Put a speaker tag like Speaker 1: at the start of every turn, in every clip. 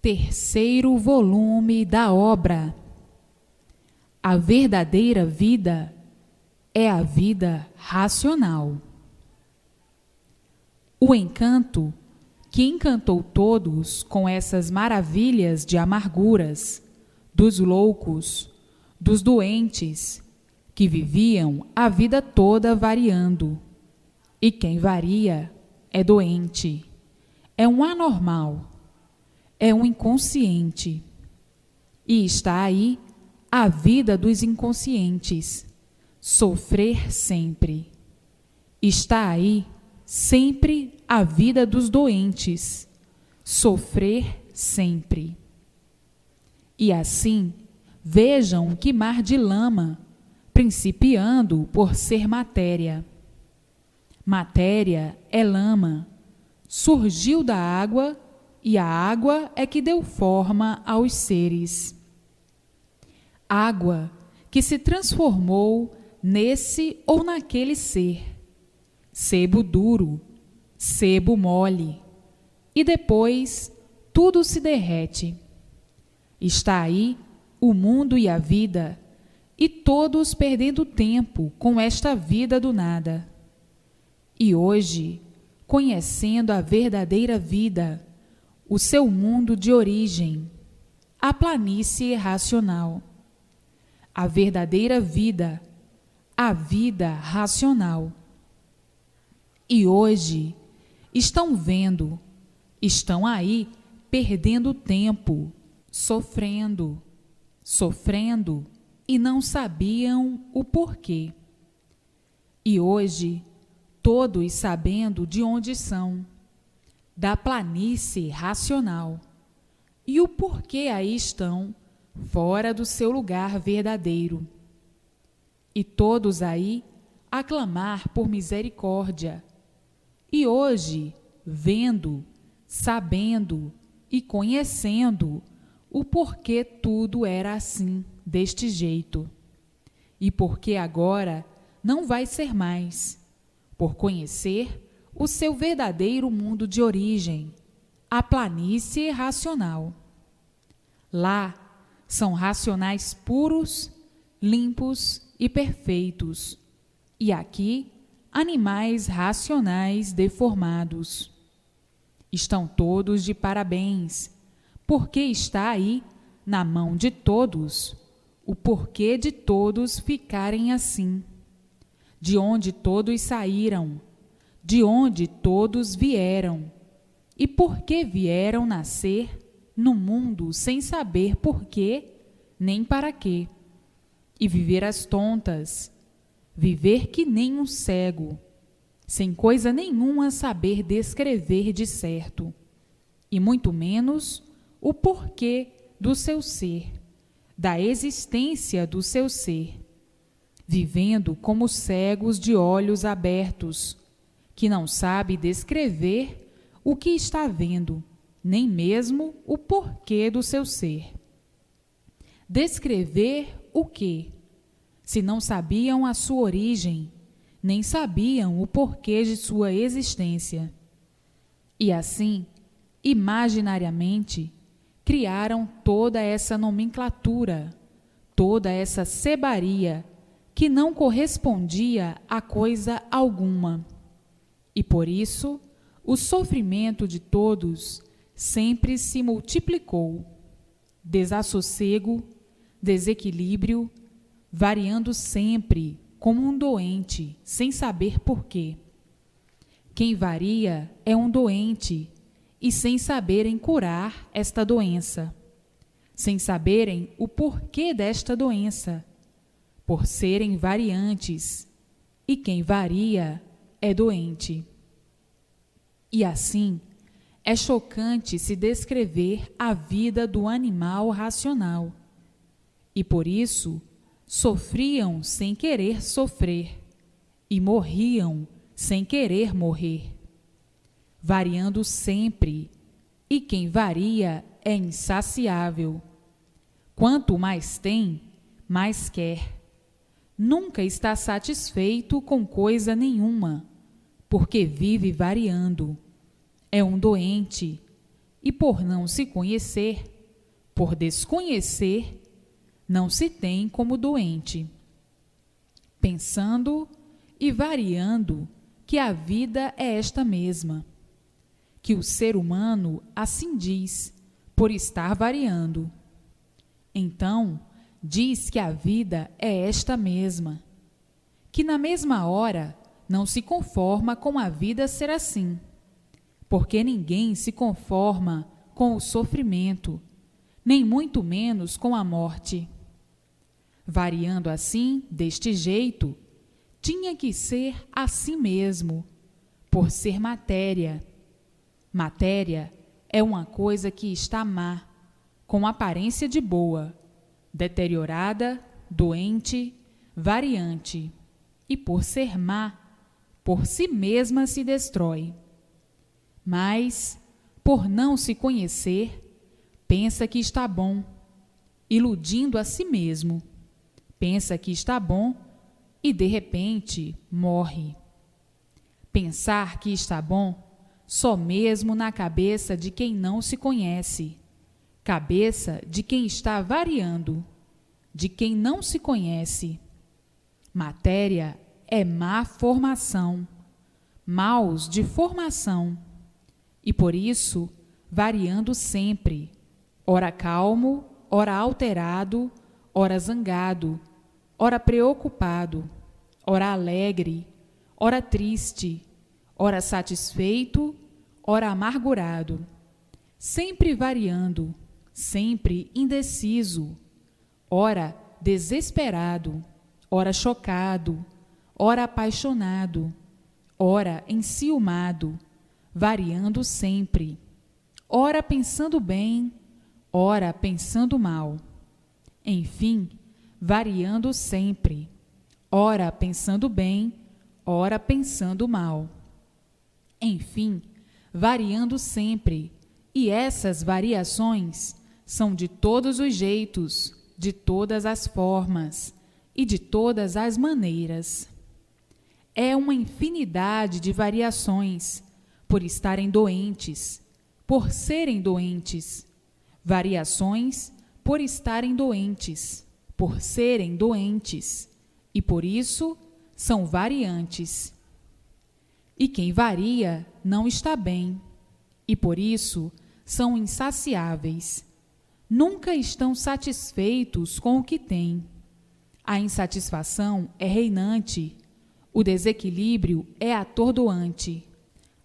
Speaker 1: Terceiro volume da obra. A verdadeira vida é a vida racional. O encanto que encantou todos com essas maravilhas de amarguras, dos loucos, dos doentes, que viviam a vida toda variando. E quem varia é doente, é um anormal, é um inconsciente. E está aí a vida dos inconscientes, sofrer sempre. Está aí sempre a vida dos doentes, sofrer sempre. E assim, vejam que mar de lama, principiando por ser matéria. Matéria é lama, surgiu da água, e a água é que deu forma aos seres. Água que se transformou nesse ou naquele ser, sebo duro, sebo mole, e depois tudo se derrete. Está aí o mundo e a vida, e todos perdendo tempo com esta vida do nada. E hoje, conhecendo a verdadeira vida, o seu mundo de origem, a planície racional, a verdadeira vida, a vida racional. E hoje estão vendo, estão aí perdendo tempo, sofrendo e não sabiam o porquê. E hoje, todos sabendo de onde são, da planície racional, e o porquê aí estão, fora do seu lugar verdadeiro. E todos aí a clamar por misericórdia. E hoje, vendo, sabendo e conhecendo o porquê tudo era assim, deste jeito. E porque agora não vai ser mais, por conhecer o seu verdadeiro mundo de origem, a planície racional. Lá são racionais puros, limpos e perfeitos, e aqui animais racionais deformados. Estão todos de parabéns, porque está aí, na mão de todos, o porquê de todos ficarem assim, de onde todos saíram, de onde todos vieram, e por que vieram nascer no mundo sem saber por quê, nem para quê, e viver às tontas, viver que nem um cego, sem coisa nenhuma saber descrever de certo, e muito menos o porquê do seu ser, da existência do seu ser, vivendo como cegos de olhos abertos, que não sabe descrever o que está vendo, nem mesmo o porquê do seu ser. Descrever o quê? Se não sabiam a sua origem, nem sabiam o porquê de sua existência. E assim, imaginariamente, criaram toda essa nomenclatura, toda essa sebaria, que não correspondia a coisa alguma. E por isso, o sofrimento de todos sempre se multiplicou. Desassossego, desequilíbrio, variando sempre como um doente, sem saber porquê. Quem varia é um doente, e sem saberem curar esta doença, sem saberem o porquê desta doença, por serem variantes, e quem varia é doente. E assim, é chocante se descrever a vida do animal racional. E por isso, sofriam sem querer sofrer, e morriam sem querer morrer, variando sempre, e quem varia é insaciável. Quanto mais tem, mais quer. Nunca está satisfeito com coisa nenhuma, porque vive variando. É um doente, e por não se conhecer, por desconhecer, não se tem como doente. Pensando e variando que a vida é esta mesma, que o ser humano assim diz, por estar variando. Então, diz que a vida é esta mesma, que na mesma hora não se conforma com a vida ser assim, porque ninguém se conforma com o sofrimento, nem muito menos com a morte. Variando assim, deste jeito, tinha que ser assim mesmo, por ser matéria. Matéria é uma coisa que está má, com aparência de boa, deteriorada, doente, variante, e por ser má, por si mesma se destrói. Mas, por não se conhecer, pensa que está bom, iludindo a si mesmo. Pensa que está bom e, de repente, morre. Pensar que está bom só mesmo na cabeça de quem não se conhece, cabeça de quem está variando, de quem não se conhece. Matéria é má formação, maus de formação, e por isso variando sempre, ora calmo, ora alterado, ora zangado, ora preocupado, ora alegre, ora triste, ora satisfeito, ora amargurado, sempre variando, sempre indeciso, ora desesperado, ora chocado, ora apaixonado, ora enciumado, variando sempre, ora pensando bem, ora pensando mal. Enfim, variando sempre, ora pensando bem, ora pensando mal. Enfim, variando sempre, e essas variações são de todos os jeitos, de todas as formas e de todas as maneiras. É uma infinidade de variações, por estarem doentes, por serem doentes, variações por estarem doentes, por serem doentes, e por isso são variantes. E quem varia não está bem, e por isso são insaciáveis. Nunca estão satisfeitos com o que têm. A insatisfação é reinante, o desequilíbrio é atordoante.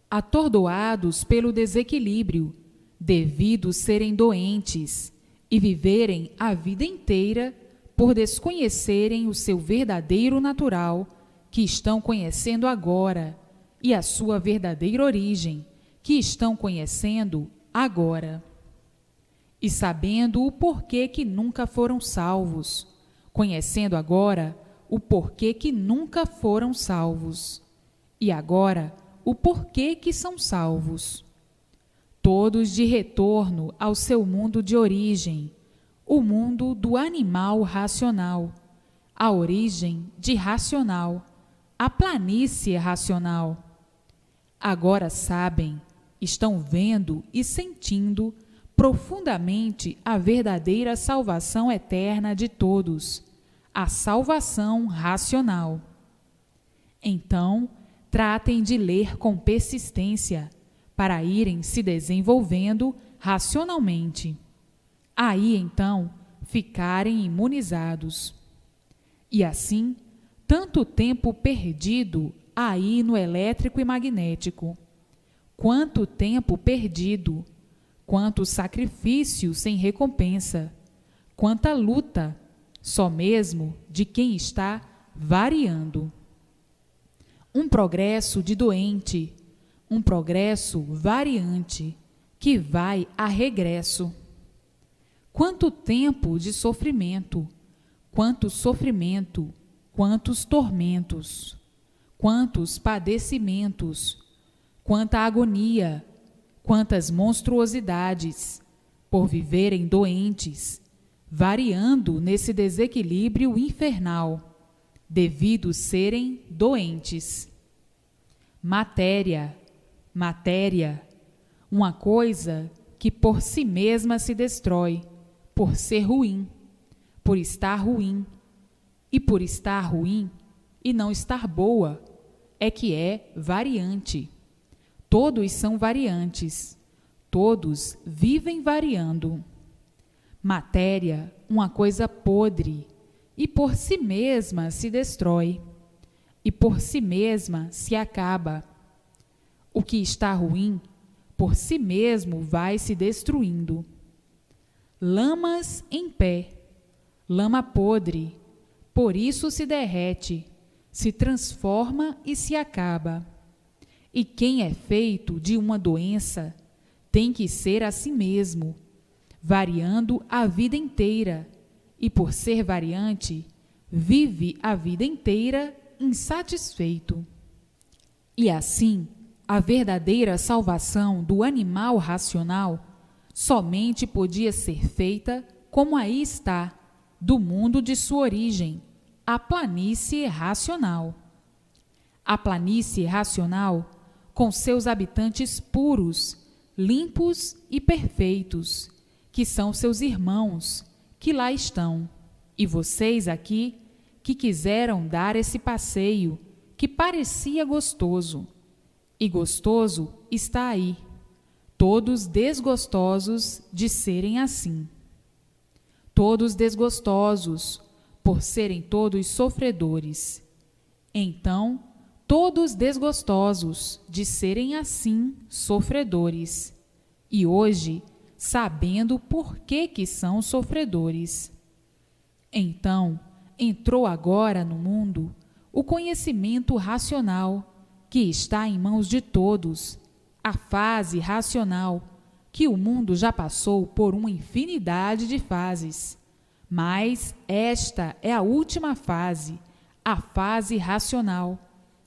Speaker 1: Atordoados pelo desequilíbrio, devido serem doentes e viverem a vida inteira por desconhecerem o seu verdadeiro natural, que estão conhecendo agora, e a sua verdadeira origem, que estão conhecendo agora. E sabendo o porquê que nunca foram salvos, conhecendo agora o porquê que nunca foram salvos, e agora o porquê que são salvos. Todos de retorno ao seu mundo de origem, o mundo do animal racional, a origem de racional, a planície racional. Agora sabem, estão vendo e sentindo profundamente a verdadeira salvação eterna de todos, a salvação racional. Então, tratem de ler com persistência, para irem se desenvolvendo racionalmente. Aí, então, ficarem imunizados. E assim, tanto tempo perdido aí no elétrico e magnético, quanto tempo perdido, quanto sacrifício sem recompensa, quanta luta, só mesmo de quem está variando. Um progresso de doente, um progresso variante, que vai a regresso. Quanto tempo de sofrimento, quanto sofrimento, quantos tormentos, quantos padecimentos, quanta agonia, quantas monstruosidades, por viverem doentes, variando nesse desequilíbrio infernal, devido serem doentes. Matéria, matéria, uma coisa que por si mesma se destrói, por ser ruim, por estar ruim, e por estar ruim e não estar boa, é que é variante. Todos são variantes, todos vivem variando. Matéria, uma coisa podre, e por si mesma se destrói, e por si mesma se acaba. O que está ruim, por si mesmo vai se destruindo. Lamas em pé, lama podre, por isso se derrete, se transforma e se acaba. E quem é feito de uma doença tem que ser a si mesmo, variando a vida inteira, e por ser variante, vive a vida inteira insatisfeito. E assim, a verdadeira salvação do animal racional somente podia ser feita como aí está, do mundo de sua origem, a planície racional. A planície racional, com seus habitantes puros, limpos e perfeitos, que são seus irmãos, que lá estão, e vocês aqui, que quiseram dar esse passeio, que parecia gostoso. E gostoso está aí, todos desgostosos de serem assim. Todos desgostosos, por serem todos sofredores. Então, todos desgostosos de serem assim sofredores. E hoje, sabendo por que são sofredores. Então, entrou agora no mundo o conhecimento racional, que está em mãos de todos, a fase racional, que o mundo já passou por uma infinidade de fases. Mas esta é a última fase, a fase racional,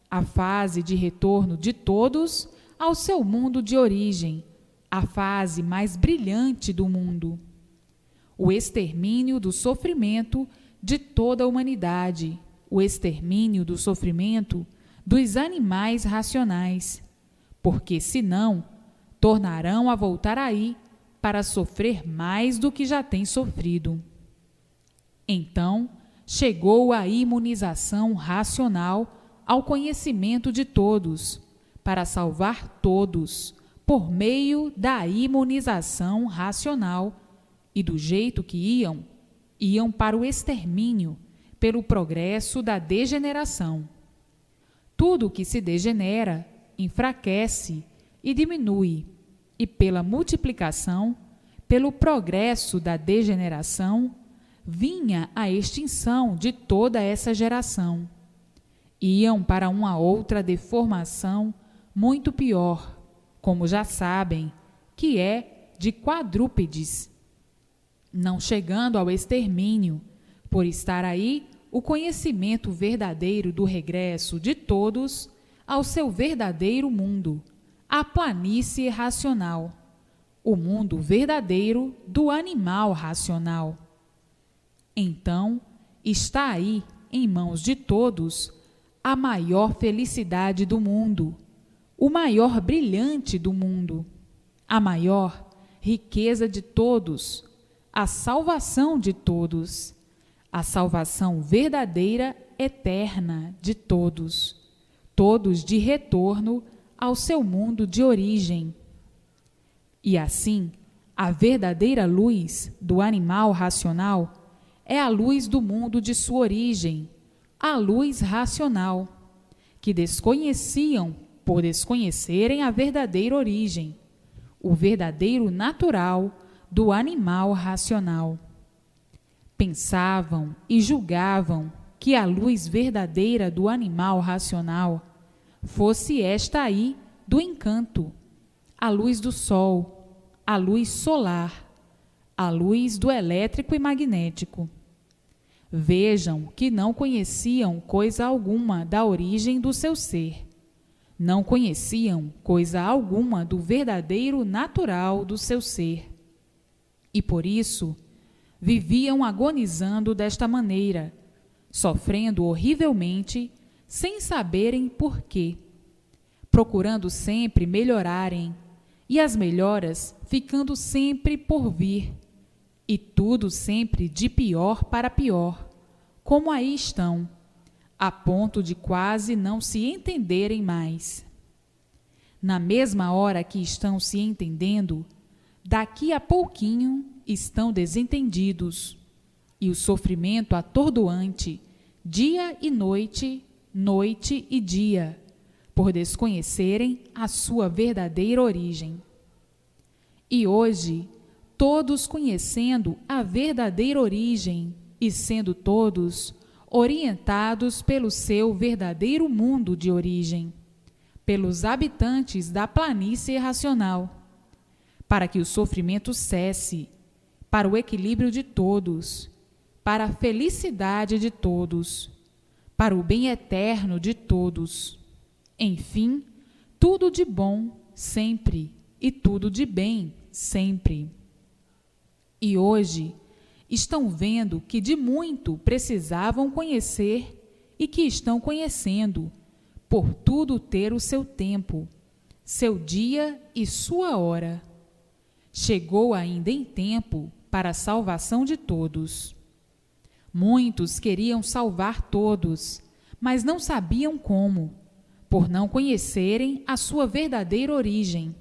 Speaker 1: a fase de retorno de todos ao seu mundo de origem, a fase mais brilhante do mundo. O extermínio do sofrimento de toda a humanidade, o extermínio do sofrimento dos animais racionais, porque senão tornarão a voltar aí para sofrer mais do que já têm sofrido. Então, chegou a imunização racional ao conhecimento de todos, para salvar todos, por meio da imunização racional, e do jeito que iam para o extermínio, pelo progresso da degeneração. Tudo que se degenera, enfraquece e diminui, e pela multiplicação, pelo progresso da degeneração, vinha a extinção de toda essa geração. Iam para uma outra deformação muito pior, como já sabem, que é de quadrúpedes, não chegando ao extermínio, por estar aí o conhecimento verdadeiro do regresso de todos ao seu verdadeiro mundo, a planície racional, o mundo verdadeiro do animal racional. Então, está aí, em mãos de todos, a maior felicidade do mundo, o maior brilhante do mundo, a maior riqueza de todos, a salvação de todos, a salvação verdadeira, eterna de todos, todos de retorno ao seu mundo de origem. E assim, a verdadeira luz do animal racional é a luz do mundo de sua origem, a luz racional, que desconheciam por desconhecerem a verdadeira origem, o verdadeiro natural do animal racional. Pensavam e julgavam que a luz verdadeira do animal racional fosse esta aí do encanto, a luz do sol, a luz solar, a luz do elétrico e magnético. Vejam que não conheciam coisa alguma da origem do seu ser. Não conheciam coisa alguma do verdadeiro natural do seu ser. E por isso, viviam agonizando desta maneira, sofrendo horrivelmente, sem saberem por quê, procurando sempre melhorarem, e as melhoras ficando sempre por vir, e tudo sempre de pior para pior, como aí estão, a ponto de quase não se entenderem mais. Na mesma hora que estão se entendendo, daqui a pouquinho estão desentendidos, e o sofrimento atordoante, dia e noite, noite e dia, por desconhecerem a sua verdadeira origem. E hoje, todos conhecendo a verdadeira origem e sendo todos orientados pelo seu verdadeiro mundo de origem, pelos habitantes da planície racional, para que o sofrimento cesse, para o equilíbrio de todos, para a felicidade de todos, para o bem eterno de todos. Enfim, tudo de bom sempre e tudo de bem sempre. E hoje estão vendo que de muito precisavam conhecer e que estão conhecendo, por tudo ter o seu tempo, seu dia e sua hora. Chegou ainda em tempo para a salvação de todos. Muitos queriam salvar todos, mas não sabiam como, por não conhecerem a sua verdadeira origem.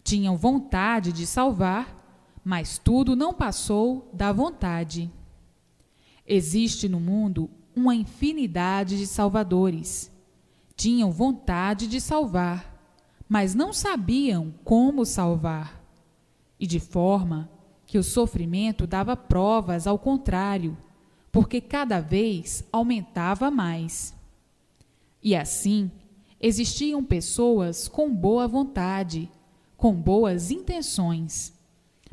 Speaker 1: Tinham vontade de salvar, mas tudo não passou da vontade. Existe no mundo uma infinidade de salvadores. Tinham vontade de salvar, mas não sabiam como salvar. E de forma que o sofrimento dava provas ao contrário, porque cada vez aumentava mais. E assim, existiam pessoas com boa vontade, com boas intenções,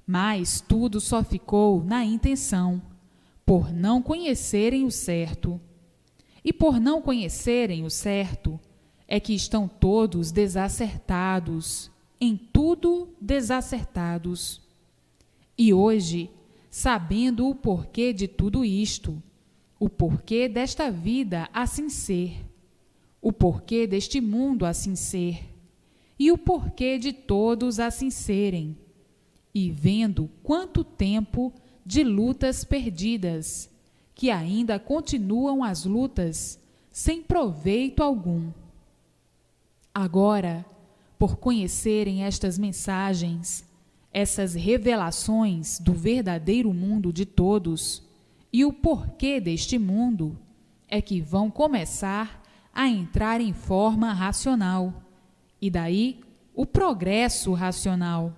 Speaker 1: mas tudo só ficou na intenção, por não conhecerem o certo. E por não conhecerem o certo, é que estão todos desacertados, em tudo desacertados. E hoje, sabendo o porquê de tudo isto, o porquê desta vida assim ser, o porquê deste mundo assim ser, e o porquê de todos assim serem, e vendo quanto tempo de lutas perdidas, que ainda continuam as lutas sem proveito algum. Agora, por conhecerem estas mensagens, essas revelações do verdadeiro mundo de todos e o porquê deste mundo, é que vão começar a entrar em forma racional, e daí o progresso racional.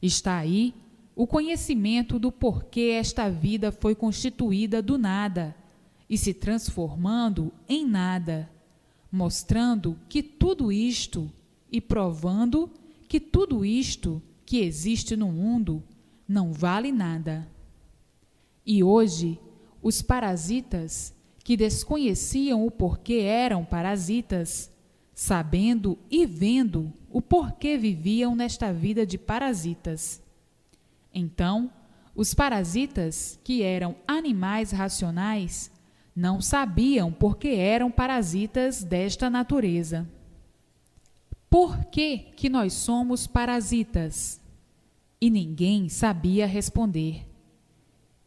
Speaker 1: Está aí o conhecimento do porquê esta vida foi constituída do nada e se transformando em nada, mostrando que tudo isto e provando que tudo isto que existe no mundo não vale nada. E hoje, os parasitas, que desconheciam o porquê eram parasitas, sabendo e vendo o porquê viviam nesta vida de parasitas. Então, os parasitas, que eram animais racionais, não sabiam por que eram parasitas desta natureza. Por que nós somos parasitas? E ninguém sabia responder.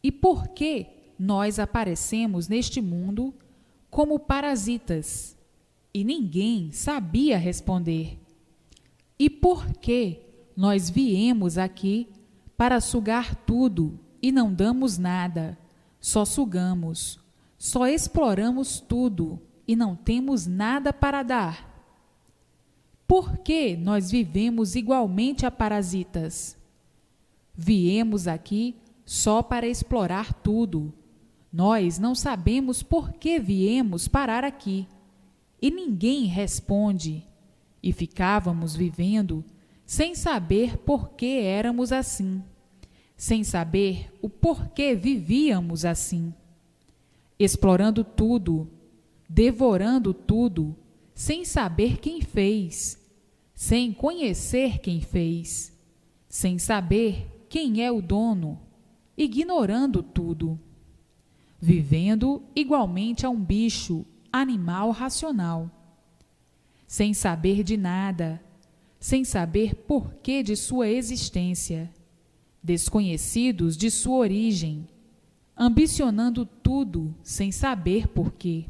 Speaker 1: E por que nós aparecemos neste mundo como parasitas? E ninguém sabia responder. E por que nós viemos aqui para sugar tudo e não damos nada, só sugamos, só exploramos tudo e não temos nada para dar? Por que nós vivemos igualmente a parasitas? Viemos aqui só para explorar tudo. Nós não sabemos por que viemos parar aqui. E ninguém responde. E ficávamos vivendo sem saber por que éramos assim, sem saber o porquê vivíamos assim, explorando tudo, devorando tudo, sem saber quem fez, sem conhecer quem fez, sem saber quem é o dono, ignorando tudo, vivendo igualmente a um bicho, animal racional, sem saber de nada, sem saber porquê de sua existência, desconhecidos de sua origem, ambicionando tudo sem saber porquê.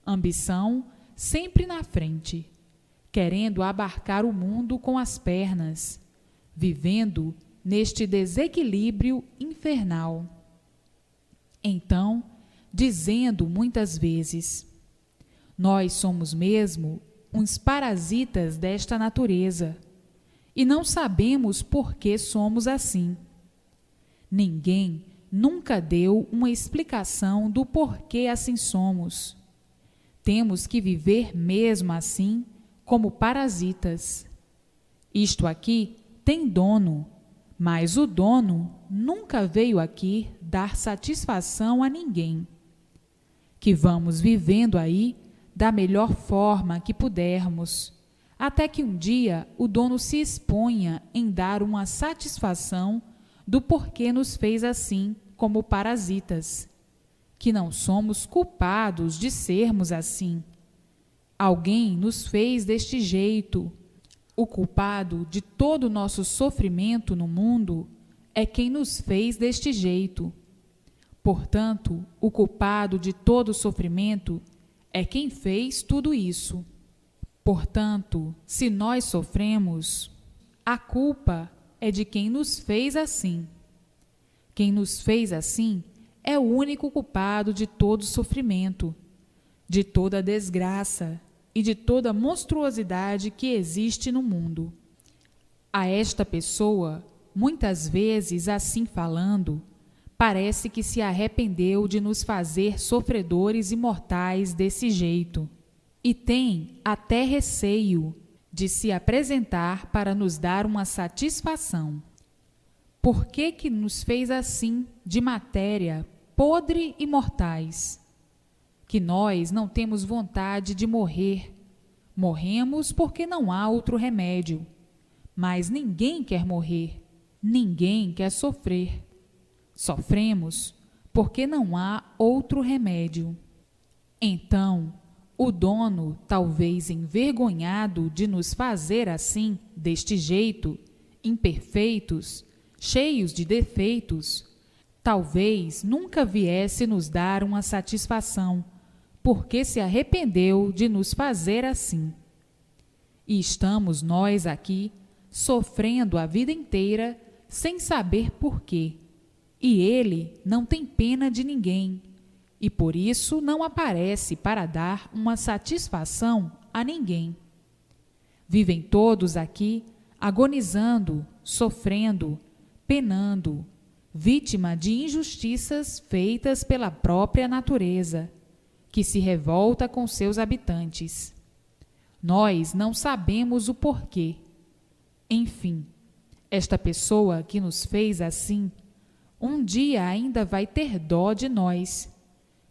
Speaker 1: Ambição sempre na frente, querendo abarcar o mundo com as pernas, vivendo neste desequilíbrio infernal. Então, dizendo muitas vezes: nós somos mesmo uns parasitas desta natureza e não sabemos por que somos assim. Ninguém nunca deu uma explicação do porquê assim somos. Temos que viver mesmo assim, como parasitas. Isto aqui tem dono, mas o dono nunca veio aqui dar satisfação a ninguém. Que vamos vivendo aí da melhor forma que pudermos, até que um dia o dono se exponha em dar uma satisfação do porquê nos fez assim, como parasitas, que não somos culpados de sermos assim. Alguém nos fez deste jeito. O culpado de todo o nosso sofrimento no mundo é quem nos fez deste jeito. Portanto, o culpado de todo o sofrimento é quem fez tudo isso. Portanto, se nós sofremos, a culpa é de quem nos fez assim. Quem nos fez assim é o único culpado de todo sofrimento, de toda desgraça e de toda monstruosidade que existe no mundo. A esta pessoa, muitas vezes assim falando, parece que se arrependeu de nos fazer sofredores e mortais desse jeito, e tem até receio de se apresentar para nos dar uma satisfação. Por que nos fez assim, de matéria, podre e mortais? Que nós não temos vontade de morrer. Morremos porque não há outro remédio. Mas ninguém quer morrer, ninguém quer sofrer. Sofremos porque não há outro remédio. Então, o dono, talvez envergonhado de nos fazer assim, deste jeito, imperfeitos, cheios de defeitos, talvez nunca viesse nos dar uma satisfação, porque se arrependeu de nos fazer assim. E estamos nós aqui, sofrendo a vida inteira, sem saber porquê. E ele não tem pena de ninguém, e por isso não aparece para dar uma satisfação a ninguém. Vivem todos aqui agonizando, sofrendo, penando, vítima de injustiças feitas pela própria natureza, que se revolta com seus habitantes. Nós não sabemos o porquê. Enfim, esta pessoa que nos fez assim, um dia ainda vai ter dó de nós,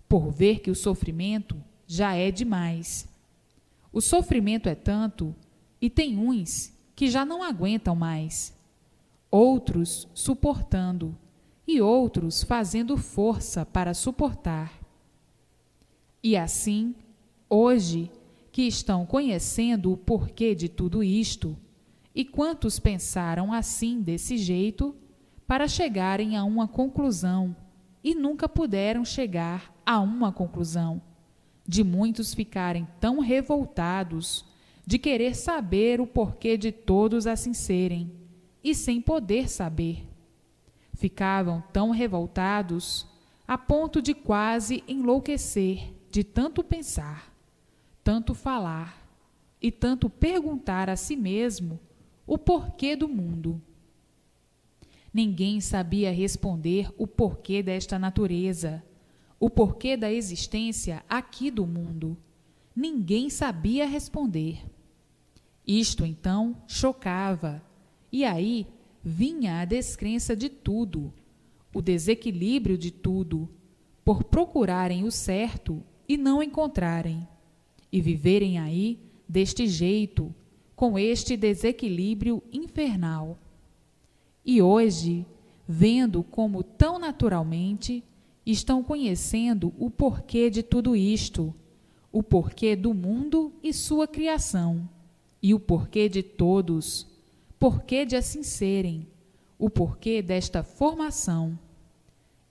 Speaker 1: por ver que o sofrimento já é demais. O sofrimento é tanto, e tem uns que já não aguentam mais, outros suportando, e outros fazendo força para suportar. E assim, hoje, que estão conhecendo o porquê de tudo isto, e quantos pensaram assim desse jeito, para chegarem a uma conclusão, e nunca puderam chegar a uma conclusão, de muitos ficarem tão revoltados de querer saber o porquê de todos assim serem, e sem poder saber. Ficavam tão revoltados a ponto de quase enlouquecer de tanto pensar, tanto falar e tanto perguntar a si mesmo o porquê do mundo. Ninguém sabia responder o porquê desta natureza, o porquê da existência aqui do mundo. Ninguém sabia responder. Isto, então, chocava, e aí vinha a descrença de tudo, o desequilíbrio de tudo, por procurarem o certo e não encontrarem, e viverem aí deste jeito, com este desequilíbrio infernal. E hoje, vendo como tão naturalmente, estão conhecendo o porquê de tudo isto, o porquê do mundo e sua criação, e o porquê de todos, porquê de assim serem, o porquê desta formação.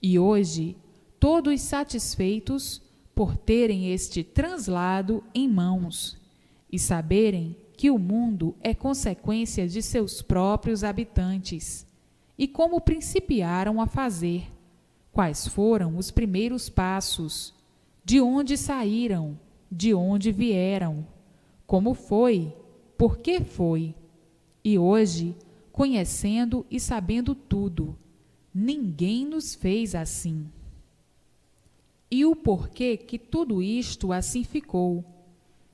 Speaker 1: E hoje, todos satisfeitos por terem este translado em mãos e saberem que o mundo é consequência de seus próprios habitantes, e como principiaram a fazer, quais foram os primeiros passos, de onde saíram, de onde vieram, como foi, por que foi. E hoje, conhecendo e sabendo tudo, ninguém nos fez assim. E o porquê que tudo isto assim ficou,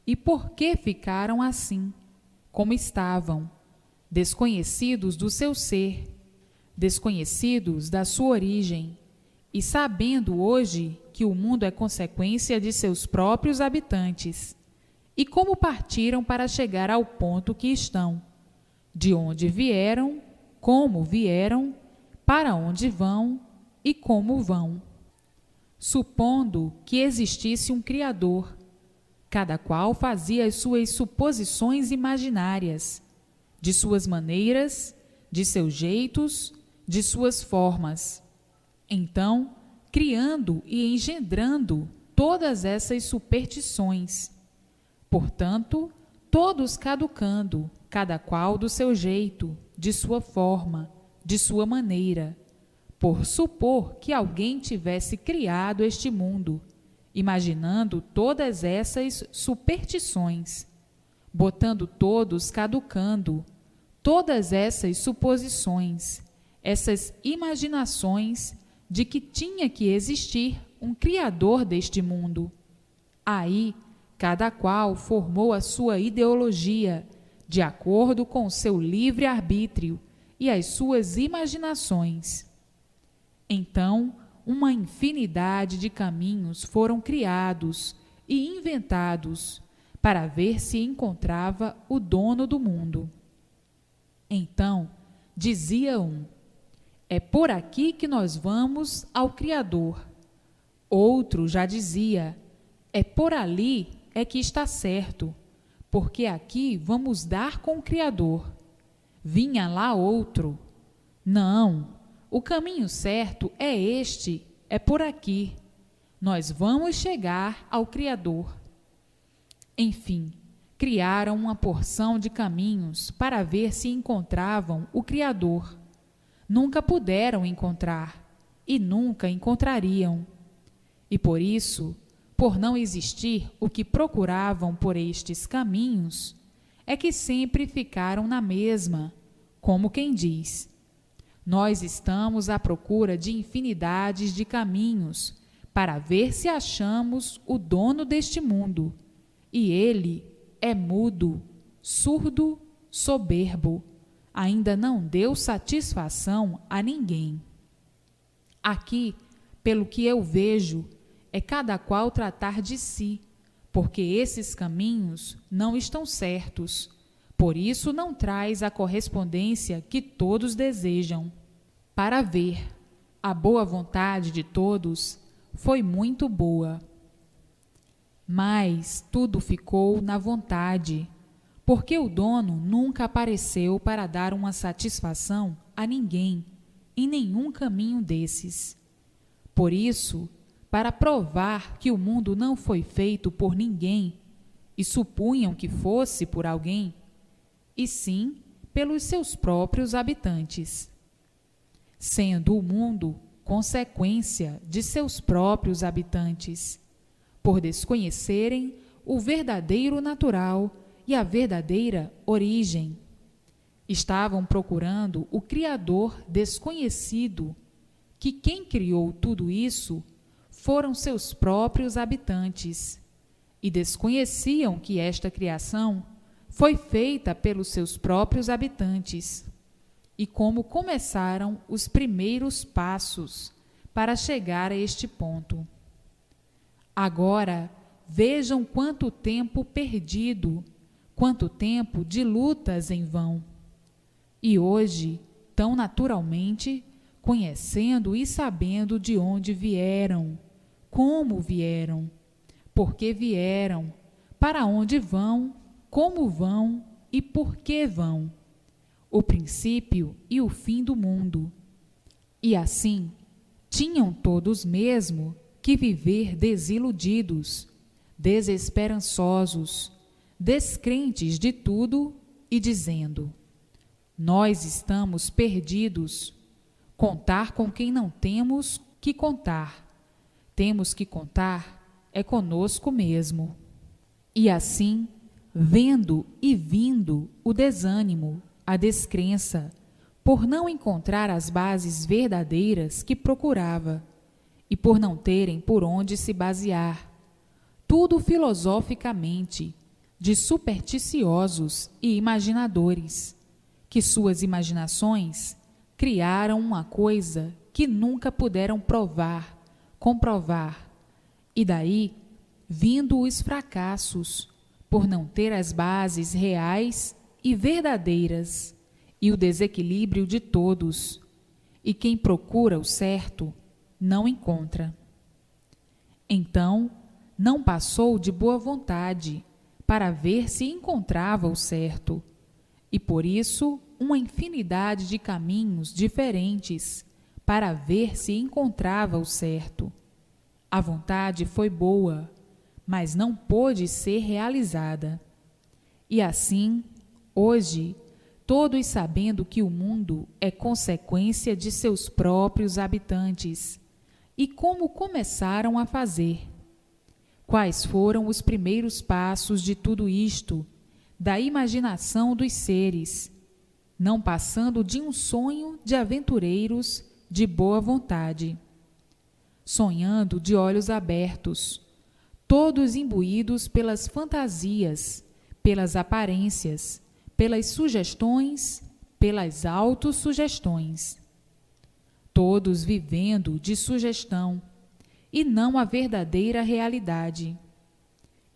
Speaker 1: e por que ficaram assim, como estavam, desconhecidos do seu ser, desconhecidos da sua origem, e sabendo hoje que o mundo é consequência de seus próprios habitantes, e como partiram para chegar ao ponto que estão, de onde vieram, como vieram, para onde vão e como vão. Supondo que existisse um Criador, cada qual fazia as suas suposições imaginárias, de suas maneiras, de seus jeitos, de suas formas. Então, criando e engendrando todas essas superstições. Portanto, todos caducando, cada qual do seu jeito, de sua forma, de sua maneira, por supor que alguém tivesse criado este mundo, imaginando todas essas superstições, botando todos caducando, todas essas suposições, essas imaginações de que tinha que existir um Criador deste mundo. Aí, cada qual formou a sua ideologia, de acordo com o seu livre-arbítrio e as suas imaginações. Então, uma infinidade de caminhos foram criados e inventados para ver se encontrava o dono do mundo. Então, dizia um: é por aqui que nós vamos ao Criador. Outro já dizia: é por ali é que está certo, porque aqui vamos dar com o Criador. Vinha lá outro: não, o caminho certo é este, é por aqui. Nós vamos chegar ao Criador. Enfim, criaram uma porção de caminhos para ver se encontravam o Criador. Nunca puderam encontrar e nunca encontrariam. E por isso, por não existir o que procuravam por estes caminhos, é que sempre ficaram na mesma, como quem diz: nós estamos à procura de infinidades de caminhos para ver se achamos o dono deste mundo, e ele é mudo, surdo, soberbo, ainda não deu satisfação a ninguém. Aqui, pelo que eu vejo, é cada qual tratar de si, porque esses caminhos não estão certos, por isso não traz a correspondência que todos desejam. Para ver, a boa vontade de todos foi muito boa. Mas tudo ficou na vontade, porque o dono nunca apareceu para dar uma satisfação a ninguém, em nenhum caminho desses. Por isso, para provar que o mundo não foi feito por ninguém, e supunham que fosse por alguém, e sim pelos seus próprios habitantes, sendo o mundo consequência de seus próprios habitantes, por desconhecerem o verdadeiro natural e a verdadeira origem. Estavam procurando o Criador desconhecido, que quem criou tudo isso foram seus próprios habitantes, e desconheciam que esta criação foi feita pelos seus próprios habitantes, e como começaram os primeiros passos para chegar a este ponto. Agora, vejam quanto tempo perdido, quanto tempo de lutas em vão. E hoje, tão naturalmente, conhecendo e sabendo de onde vieram, como vieram, por que vieram, para onde vão, como vão e por que vão, o princípio e o fim do mundo. E assim, tinham todos mesmo que viver desiludidos, desesperançosos, descrentes de tudo e dizendo: nós estamos perdidos, contar com quem não temos que contar. Temos que contar é conosco mesmo. E assim, vendo e vindo o desânimo, a descrença, por não encontrar as bases verdadeiras que procurava e por não terem por onde se basear, tudo filosoficamente, de supersticiosos e imaginadores, que suas imaginações criaram uma coisa que nunca puderam provar, comprovar, e daí vindo os fracassos, por não ter as bases reais e verdadeiras, e o desequilíbrio de todos, e quem procura o certo não encontra. Então, não passou de boa vontade para ver se encontrava o certo, e por isso uma infinidade de caminhos diferentes para ver se encontrava o certo. A vontade foi boa, mas não pôde ser realizada. E assim, hoje, todos sabendo que o mundo é consequência de seus próprios habitantes, e como começaram a fazer. Quais foram os primeiros passos de tudo isto, da imaginação dos seres, não passando de um sonho de aventureiros de boa vontade, sonhando de olhos abertos, todos imbuídos pelas fantasias, pelas aparências, pelas sugestões, pelas autossugestões, todos vivendo de sugestão, e não a verdadeira realidade.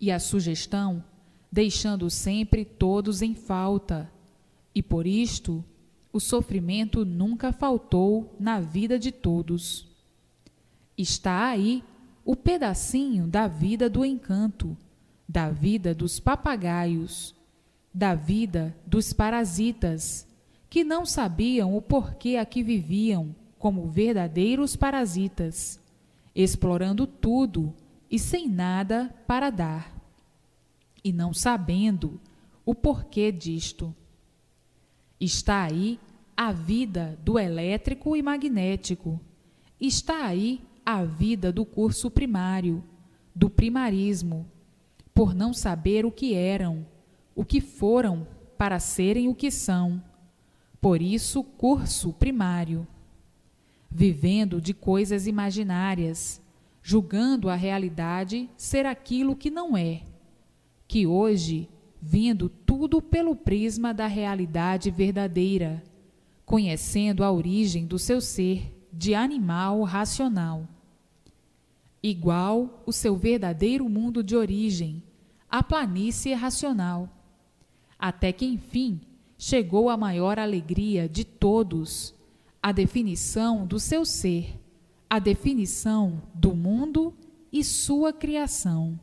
Speaker 1: E a sugestão deixando sempre todos em falta, e por isto o sofrimento nunca faltou na vida de todos. Está aí o pedacinho da vida do encanto, da vida dos papagaios, da vida dos parasitas, que não sabiam o porquê aqui viviam como verdadeiros parasitas, explorando tudo e sem nada para dar, e não sabendo o porquê disto. Está aí a vida do elétrico e magnético, está aí a vida do curso primário, do primarismo, por não saber o que eram, o que foram para serem o que são, por isso curso primário. Vivendo de coisas imaginárias, julgando a realidade ser aquilo que não é, que hoje, vendo tudo pelo prisma da realidade verdadeira, conhecendo a origem do seu ser de animal racional, igual o seu verdadeiro mundo de origem, a planície racional, até que enfim chegou a maior alegria de todos, a definição do seu ser, a definição do mundo e sua criação.